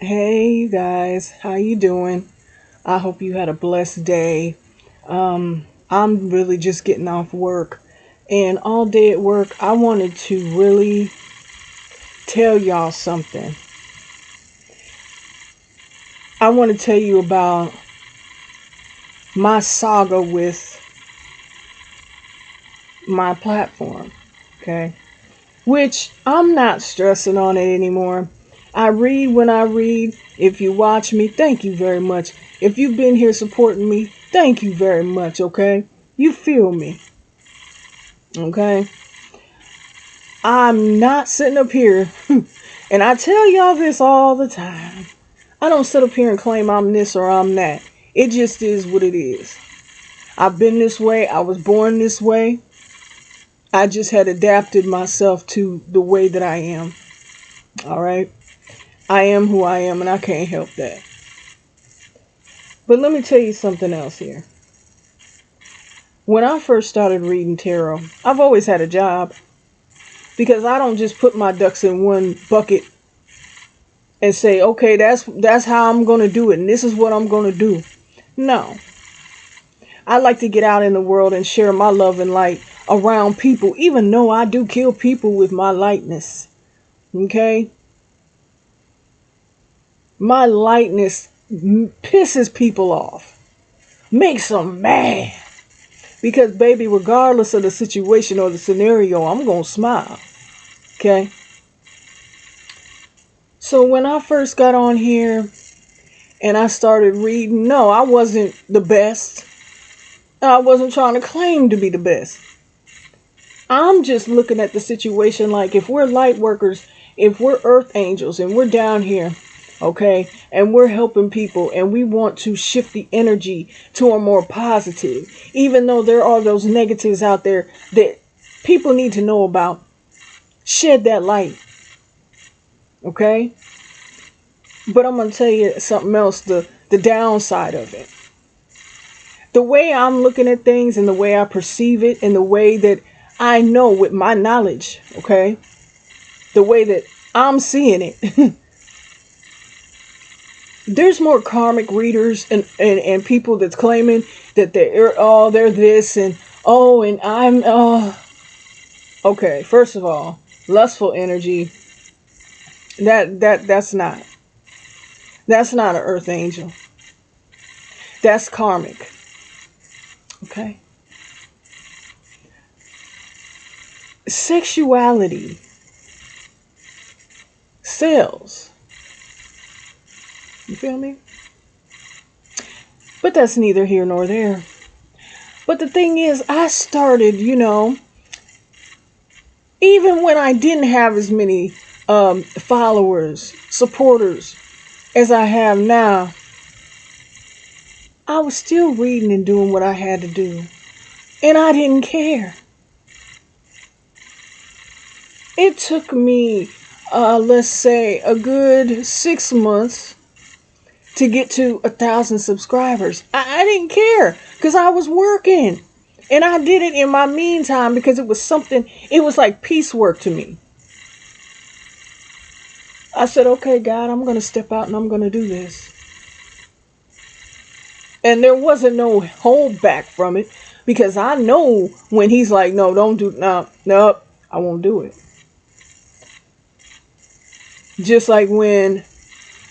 Hey, you guys, how you doing? I hope you had a blessed day. I'm really just getting off work, and all day at work, I wanted to really tell y'all something. I want to tell you about my saga with my platform, okay? Which I'm not stressing on it anymore. I read when I read. If you watch me, thank you very much. If you've been here supporting me, thank you very much, okay? You feel me, okay? I'm not sitting up here, and I tell y'all this all the time. I don't sit up here and claim I'm this or I'm that. It just is what it is. I've been this way. I was born this way. I just had adapted myself to the way that I am. All right? I am who I am, and I can't help that. But let me tell you something else here. When I first started reading tarot, I've always had a job because I don't just put my ducks in one bucket and say, okay, that's how I'm going to do it, and this is what I'm going to do. No. I like to get out in the world and share my love and light around people, even though I do kill people with my lightness. Okay? My lightness pisses people off, makes them mad. Because, baby, regardless of the situation or the scenario, I'm going to smile. Okay? So when I first got on here and I started reading, no, I wasn't the best. I wasn't trying to claim to be the best. I'm just looking at the situation like if we're light workers, if we're earth angels and we're down here, okay, and we're helping people and we want to shift the energy to a more positive, even though there are those negatives out there that people need to know about, shed that light, okay? But I'm going to tell you something else, the downside of it. The way I'm looking at things and the way I perceive it and the way that I know with my knowledge, okay, the way that I'm seeing it, there's more karmic readers and people that's claiming that they're this and and I'm okay. First of all, lustful energy, that's not an earth angel. That's karmic. Okay. Sexuality sells. You feel me? But that's neither here nor there. But the thing is, I started, even when I didn't have as many followers, supporters as I have now, I was still reading and doing what I had to do. And I didn't care. It took me, let's say, a good 6 months to get to 1,000 subscribers. I didn't care because I was working. And I did it in my meantime because it was like piecework to me. I said, okay, God, I'm going to step out and I'm going to do this. And there wasn't no hold back from it because I know when he's like, no, don't do, no, I won't do it. Just like when,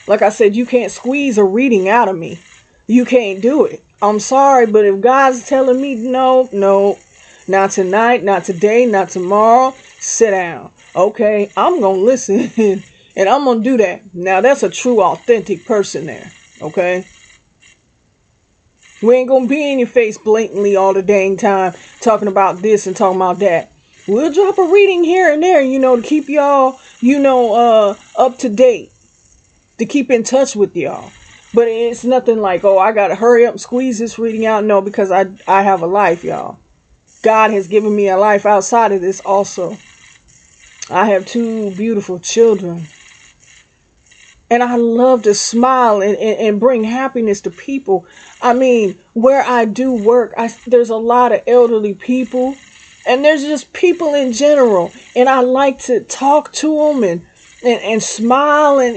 like I said, you can't squeeze a reading out of me. You can't do it. I'm sorry, but if God's telling me no, not tonight, not today, not tomorrow, sit down. Okay, I'm going to listen and I'm going to do that. Now, that's a true, authentic person there. Okay? We ain't going to be in your face blatantly all the dang time talking about this and talking about that. We'll drop a reading here and there, to keep y'all, up to date, to keep in touch with y'all. But it's nothing like, I got to hurry up and squeeze this reading out. No, because I have a life, y'all. God has given me a life outside of this also. I have 2 beautiful children. And I love to smile and bring happiness to people. I mean, where I do work, there's a lot of elderly people. And there's just people in general. And I like to talk to them and smile, and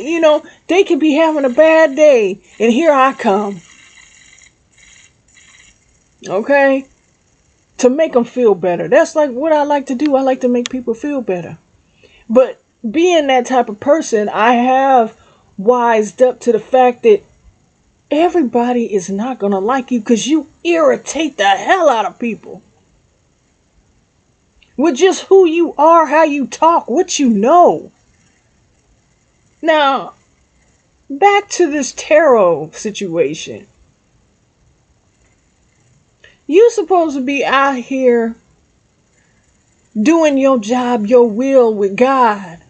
they could be having a bad day, and here I come, okay, to make them feel better. That's like what I like to do. I like to make people feel better. But being that type of person, I have wised up to the fact that everybody is not going to like you because you irritate the hell out of people with just who you are, how you talk, what you know. Now, back to this tarot situation. You supposed to be out here doing your job, your will with God,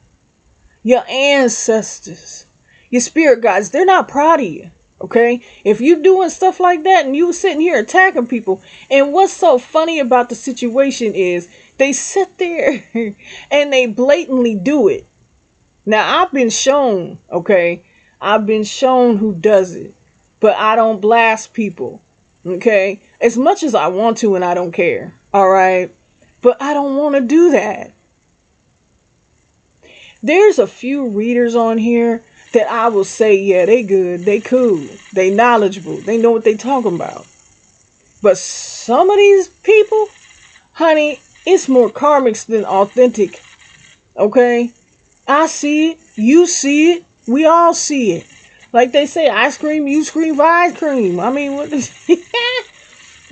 your ancestors, your spirit guides. They're not proud of you. Okay, if you doing stuff like that and you sitting here attacking people, and what's so funny about the situation is they sit there and they blatantly do it. Now I've been shown, okay, I've been shown who does it, but I don't blast people, okay, as much as I want to, and I don't care, all right, but I don't want to do that. There's a few readers on here that I will say, yeah, they good, they cool, they knowledgeable, they know what they talking about. But some of these people, honey, it's more karmics than authentic. Okay? I see it, you see it, we all see it. Like they say, I scream, you scream for ice cream. I mean, what is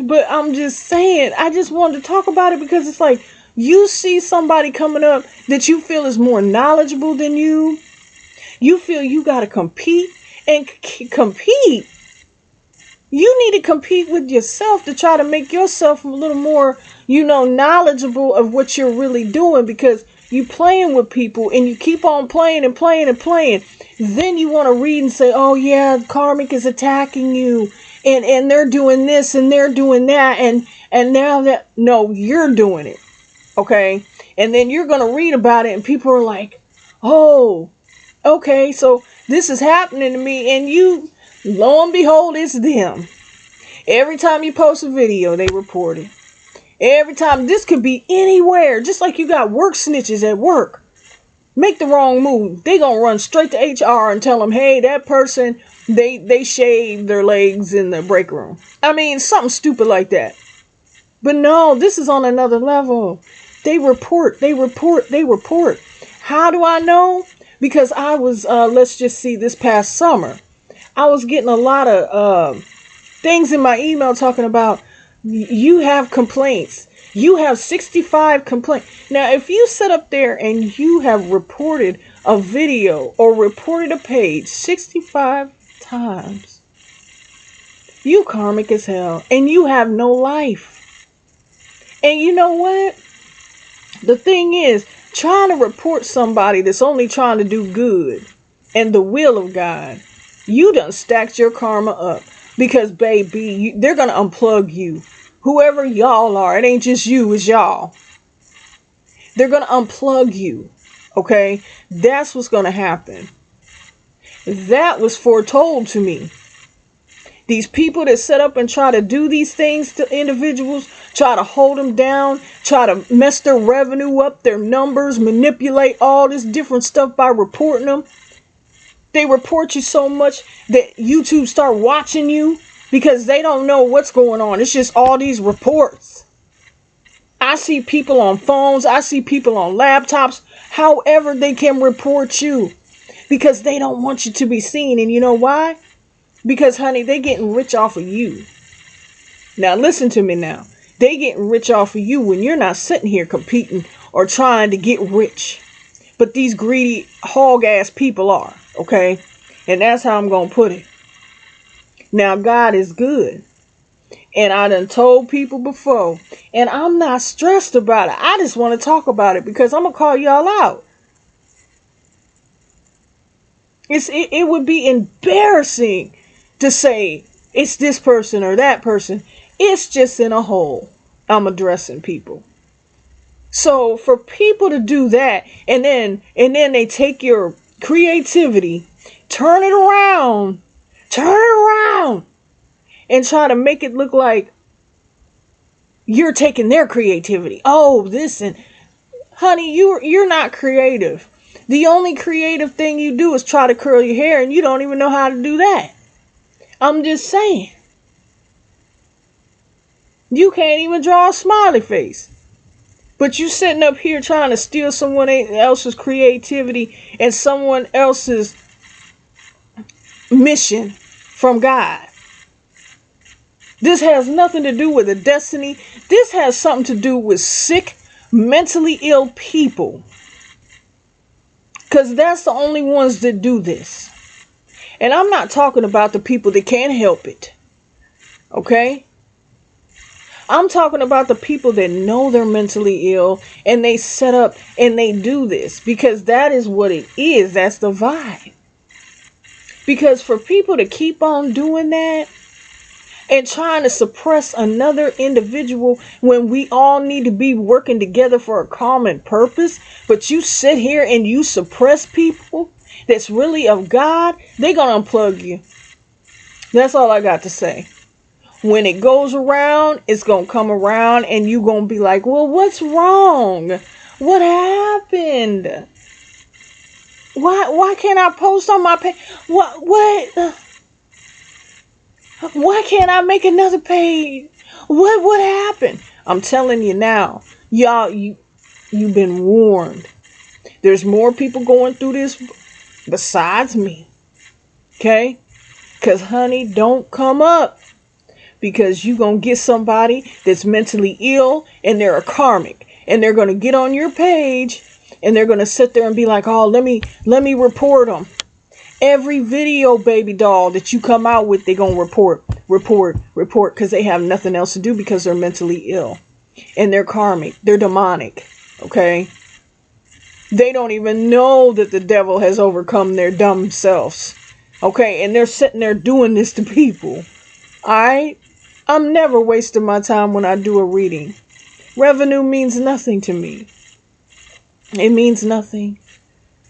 but I'm just saying, I just wanted to talk about it because it's like, you see somebody coming up that you feel is more knowledgeable than you. You feel you got to compete and compete. You need to compete with yourself to try to make yourself a little more, knowledgeable of what you're really doing, because you playing with people and you keep on playing and playing and playing. Then you want to read and say, oh yeah, karmic is attacking you and they're doing this and they're doing that. And now that, no, you're doing it. Okay. And then you're going to read about it and people are like, oh, okay, so this is happening to me, and you, lo and behold, it's them. Every time you post a video, they report it. Every time, this could be anywhere, just like you got work snitches at work. Make the wrong move, they gonna run straight to HR and tell them, hey, that person, they shaved their legs in the break room. I mean, something stupid like that. But no, this is on another level. They report. How do I know? Because I was, let's just see, this past summer, I was getting a lot of things in my email talking about, you have complaints. You have 65 complaints. Now, if you sit up there and you have reported a video or reported a page 65 times, you karmic as hell and you have no life. And you know what? The thing is, trying to report somebody that's only trying to do good and the will of God, you done stacked your karma up. Because, baby, they're going to unplug you. Whoever y'all are, it ain't just you, it's y'all. They're going to unplug you. Okay? That's what's going to happen. That was foretold to me. These people that set up and try to do these things to individuals, try to hold them down, try to mess their revenue up, their numbers, manipulate all this different stuff by reporting them. They report you so much that YouTube start watching you because they don't know what's going on. It's just all these reports. I see people on phones. I see people on laptops. However they can report you because they don't want you to be seen. And you know why? Because, honey, they getting rich off of you. Now, listen to me now. They getting rich off of you when you're not sitting here competing or trying to get rich. But these greedy, hog-ass people are, okay? And that's how I'm going to put it. Now, God is good. And I done told people before. And I'm not stressed about it. I just want to talk about it because I'm going to call y'all out. It would be embarrassing to say it's this person or that person. It's just in a whole. I'm addressing people. So for people to do that and then they take your creativity, turn it around and try to make it look like you're taking their creativity. Oh, this and honey, you're not creative. The only creative thing you do is try to curl your hair, and you don't even know how to do that. I'm just saying. You can't even draw a smiley face. But you sitting up here trying to steal someone else's creativity and someone else's mission from God. This has nothing to do with a destiny. This has something to do with sick, mentally ill people. Because that's the only ones that do this. And I'm not talking about the people that can't help it. Okay? I'm talking about the people that know they're mentally ill and they set up and they do this because that is what it is. That's the vibe. Because for people to keep on doing that and trying to suppress another individual when we all need to be working together for a common purpose, but you sit here and you suppress people that's really of God, they're going to unplug you. That's all I got to say. When it goes around, it's going to come around and you're going to be like, well, what's wrong? What happened? Why can't I post on my page? What? Why can't I make another page? What happened? I'm telling you now, y'all, you've been warned. There's more people going through this besides me. Okay? Because, honey, don't come up. Because you're going to get somebody that's mentally ill and they're a karmic. And they're going to get on your page and they're going to sit there and be like, oh, let me report them. Every video, baby doll, that you come out with, they're going to report. Because they have nothing else to do because they're mentally ill. And they're karmic. They're demonic. Okay? They don't even know that the devil has overcome their dumb selves. Okay? And they're sitting there doing this to people. Alright? I'm never wasting my time when I do a reading. Revenue means nothing to me. It means nothing.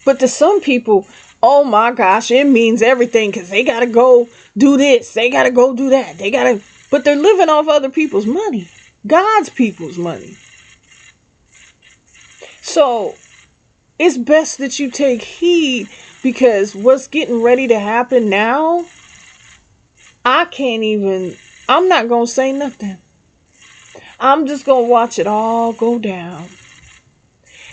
But to some people, oh my gosh, it means everything because they got to go do this. They got to go do that. But they're living off other people's money. God's people's money. So it's best that you take heed because what's getting ready to happen now, I'm not going to say nothing. I'm just going to watch it all go down.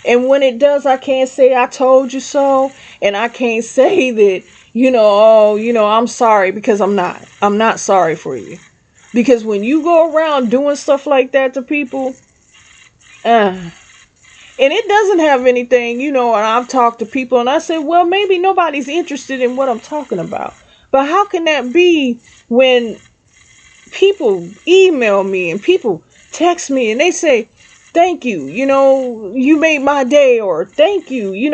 And when it does, I can't say I told you so. And I can't say that, I'm sorry because I'm not. I'm not sorry for you. Because when you go around doing stuff like that to people, and it doesn't have anything, and I've talked to people and I said, well, maybe nobody's interested in what I'm talking about. But how can that be when people email me and people text me and they say, thank you, you made my day, or thank you, you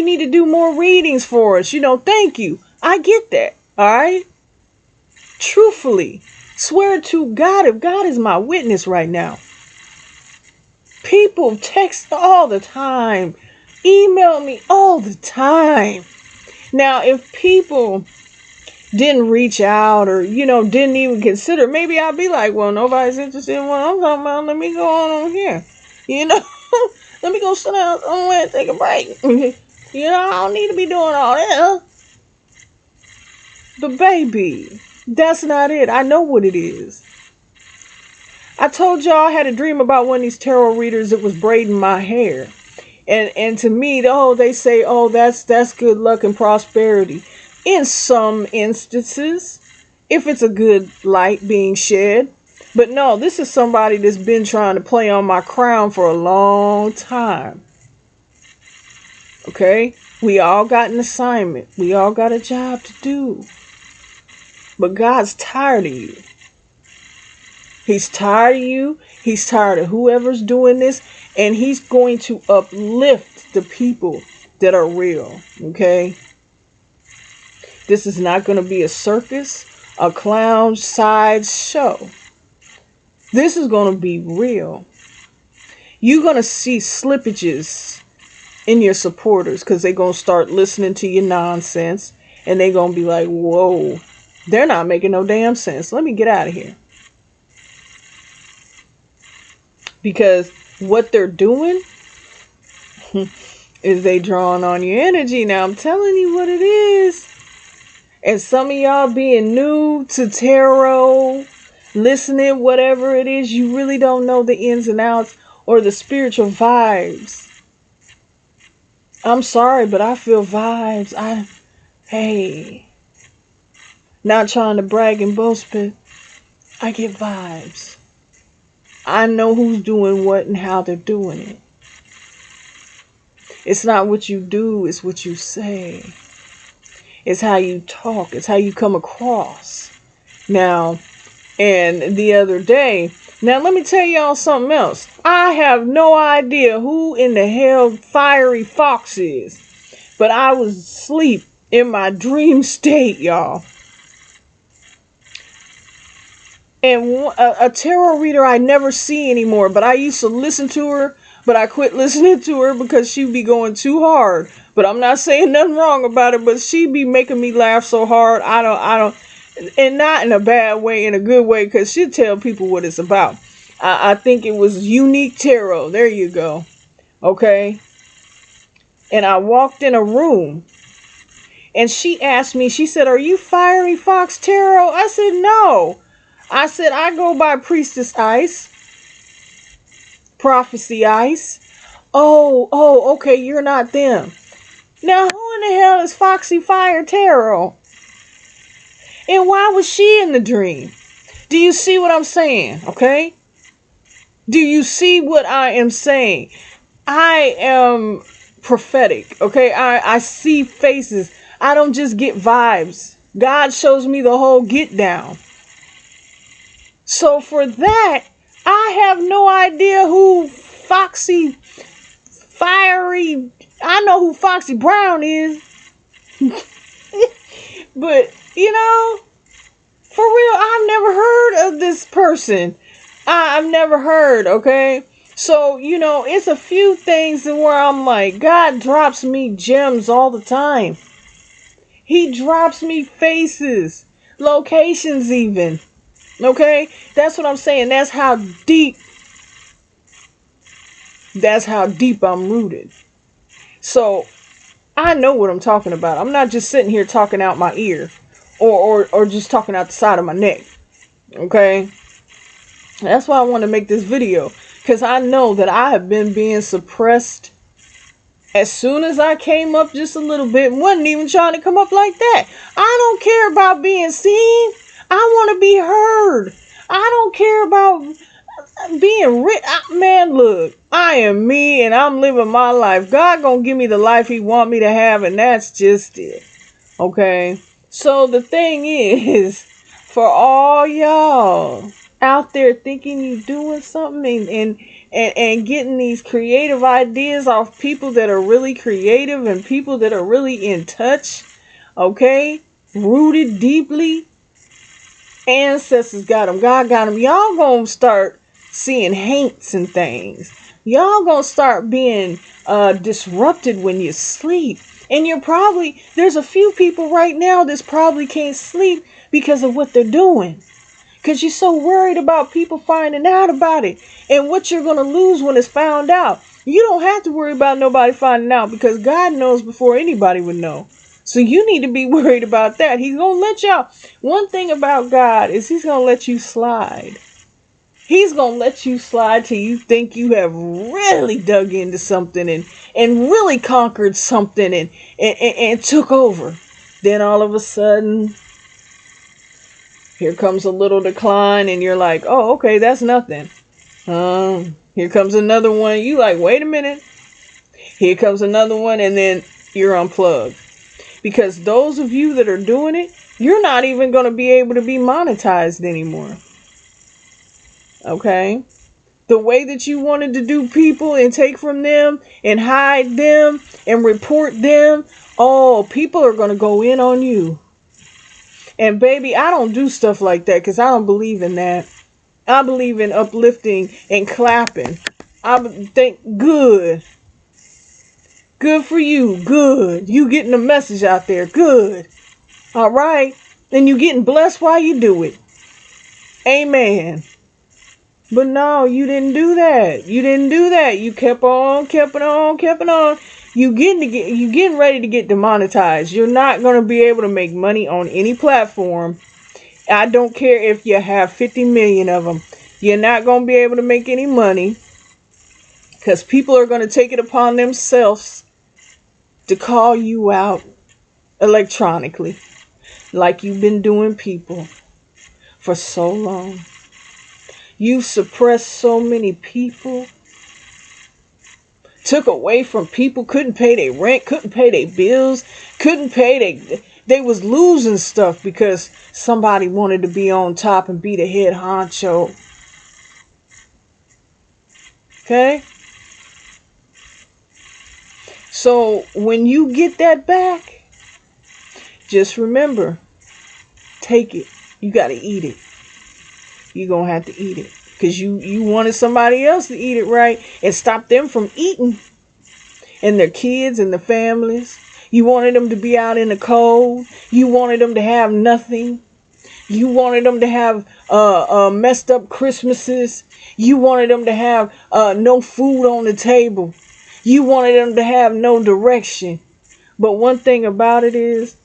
need to do more readings for us, thank you. I get that, all right? Truthfully, swear to God, if God is my witness right now, people text all the time, email me all the time. Now, if people didn't reach out or, didn't even consider, maybe I'd be like, well, nobody's interested in what I'm talking about. Let me go on here. Let me go sit down somewhere and take a break. I don't need to be doing all that. But baby, that's not it. I know what it is. I told y'all I had a dream about one of these tarot readers that was braiding my hair. And to me, they say, that's good luck and prosperity. In some instances, if it's a good light being shed. But no, this is somebody that's been trying to play on my crown for a long time. Okay? We all got an assignment. We all got a job to do. But God's tired of you. He's tired of you. He's tired of whoever's doing this. And he's going to uplift the people that are real. Okay? This is not going to be a circus, a clown side show. This is going to be real. You're going to see slippages in your supporters because they're going to start listening to your nonsense and they're going to be like, whoa, they're not making no damn sense. Let me get out of here. Because what they're doing, Is they drawing on your energy. Now I'm telling you what it is. And some of y'all being new to tarot, listening, whatever it is, you really don't know the ins and outs or the spiritual vibes. I'm sorry, but I feel vibes. Hey, not trying to brag and boast, but I get vibes. I know who's doing what and how they're doing it. It's not what you do, it's what you say. It's how you talk. It's how you come across. Now, and the other day, now let me tell y'all something else. I have no idea who in the hell Fiery Fox is. But I was asleep in my dream state, y'all. And a tarot reader I never see anymore. But I used to listen to her. But I quit listening to her because she'd be going too hard. But I'm not saying nothing wrong about it. But she'd be making me laugh so hard. I don't. And not in a bad way, in a good way. Because she'd tell people what it's about. I think it was Unique Tarot. There you go. Okay. And I walked in a room. And she asked me, she said, "Are you Fiery Fox Tarot?" I said, "No." I said, "I go by Priestess Ice. Prophecy Ice." Oh, okay, you're not them. Now, who in the hell is Foxy Fire Tarot? And why was she in the dream? Do you see what I'm saying? Okay? Do you see what I am saying? I am prophetic. Okay? I see faces. I don't just get vibes. God shows me the whole get down. So for that, I have no idea who Foxy Fiery. I know who Foxy Brown is. But, you know, for real, I've never heard of this person. I've never heard, okay? So, you know, it's a few things where I'm like, God drops me gems all the time. He drops me faces, locations even. Okay? That's what I'm saying. That's how deep I'm rooted. So, I know what I'm talking about. I'm not just sitting here talking out my ear or just talking out the side of my neck. Okay? That's why I want to make this video. Because I know that I have been being suppressed as soon as I came up just a little bit. Wasn't even trying to come up like that. I don't care about being seen. I want to be heard. I don't care about being rich. Man, look, I am me and I'm living my life. God gonna give me the life he want me to have, and that's just it. Okay? So the thing is, for all y'all out there thinking you doing something and getting these creative ideas off people that are really creative and people that are really in touch, okay? Rooted deeply. Ancestors got them. God got them. Y'all gonna start seeing haints and things. Y'all gonna start being disrupted when you sleep. And there's a few people right now that probably can't sleep because of what they're doing. Because you're so worried about people finding out about it. And what you're gonna lose when it's found out. You don't have to worry about nobody finding out because God knows before anybody would know. So you need to be worried about that. He's going to let y'all. One thing about God is he's going to let you slide. He's going to let you slide till you think you have really dug into something and really conquered something and took over. Then all of a sudden, here comes a little decline and you're like, oh, okay, that's nothing. Here comes another one. You like, wait a minute. Here comes another one and then you're unplugged. Because those of you that are doing it, you're not even going to be able to be monetized anymore. Okay? The way that you wanted to do people and take from them and hide them and report them, oh, people are going to go in on you. And baby, I don't do stuff like that because I don't believe in that. I believe in uplifting and clapping. I think good. Good for you. Good. You getting the message out there. Good. All right. And you getting blessed while you do it. Amen. But no, you didn't do that. You didn't do that. You kept on, kept it on, kept it on. You getting ready to get demonetized. You're not going to be able to make money on any platform. I don't care if you have 50 million of them. You're not going to be able to make any money because people are going to take it upon themselves to call you out electronically like you've been doing people for so long. You've suppressed so many people, took away from people, couldn't pay their rent, couldn't pay their bills, couldn't pay they was losing stuff because somebody wanted to be on top and be the head honcho. Okay? So when you get that back, just remember, take it. You got to eat it. You're going to have to eat it. Because you wanted somebody else to eat it right and stop them from eating. And their kids and the families. You wanted them to be out in the cold. You wanted them to have nothing. You wanted them to have messed up Christmases. You wanted them to have no food on the table. You wanted them to have no direction. But one thing about it is,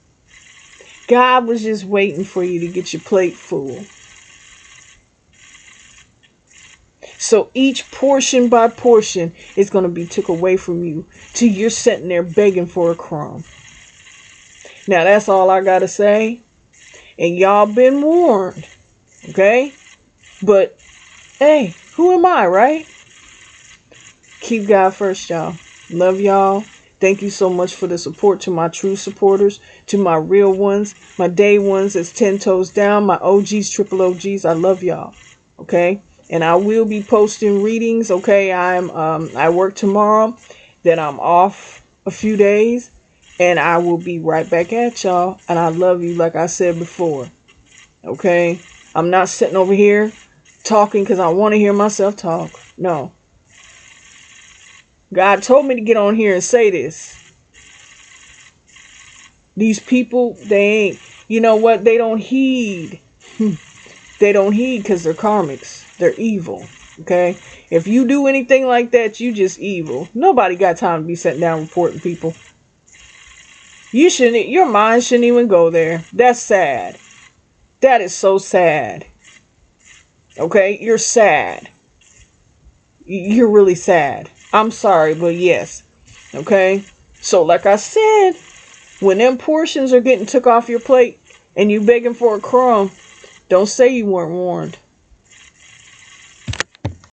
God was just waiting for you to get your plate full. So each portion by portion is going to be took away from you till you're sitting there begging for a crumb. Now that's all I got to say. And y'all been warned. Okay? But, hey, who am I, right? Keep God first, y'all. Love y'all. Thank you so much for the support to my true supporters, to my real ones, my day ones that's 10 toes down, my OGs, triple OGs. I love y'all. Okay? And I will be posting readings. Okay? I work tomorrow. Then I'm off a few days. And I will be right back at y'all. And I love you like I said before. Okay? I'm not sitting over here talking because I want to hear myself talk. No. God told me to get on here and say this. These people, they ain't, you know what? They don't heed. They don't heed because they're karmics. They're evil. Okay? If you do anything like that, you just evil. Nobody got time to be sitting down reporting people. Your mind shouldn't even go there. That's sad. That is so sad. Okay? You're sad. You're really sad. I'm sorry, but yes. Okay? So like I said, when them portions are getting took off your plate and you begging for a crumb, don't say you weren't warned.